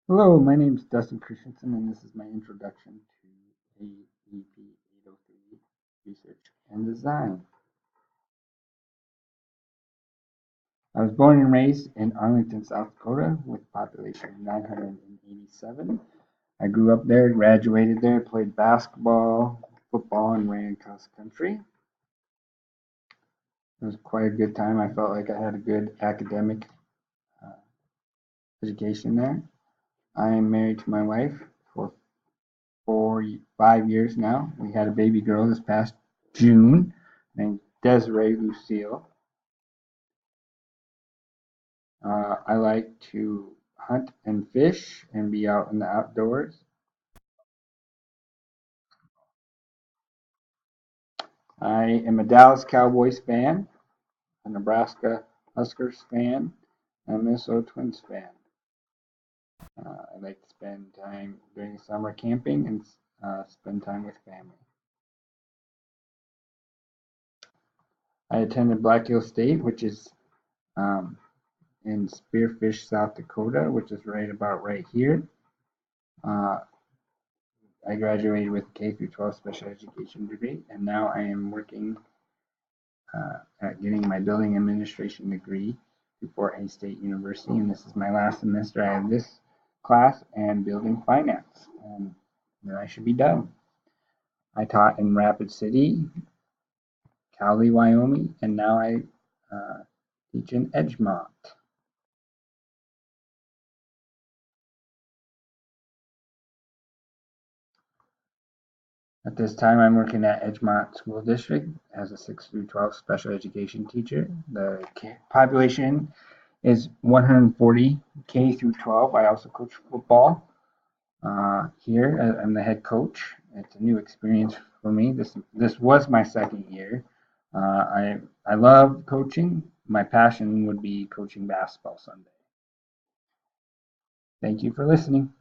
Hello, my name is Dustin Christensen, and this is my introduction to AEP 803 Research and Design. I was born and raised in Arlington, South Dakota, with a population of 987. I grew up there, graduated there, played basketball, football, and ran cross country. It was quite a good time. I felt like I had a good academic uh, education there. I am married to my wife for 5 years now. We had a baby girl this past June named Desiree Lucille. I like to hunt and fish and be out in the outdoors. I am a Dallas Cowboys fan, a Nebraska Huskers fan, and a Minnesota Twins fan. I like to spend time during summer camping and spend time with family. I attended Black Hill State, which is um, in Spearfish, South Dakota, which is right about right here. Uh, I graduated with a K through 12 special education degree, and now I am working at getting my building administration degree through Fort Hays State University, and this is my last semester. I have this class and building finance, and then I should be done. I taught in Rapid City, Cowley, Wyoming, and now I teach in Edgemont. At this time, I'm working at Edgemont School District as a 6 through 12 special education teacher. The population is 140 K through 12. I also coach football here. I'm the head coach. It's a new experience for me. This was my second year. I love coaching. My passion would be coaching basketball someday. Thank you for listening.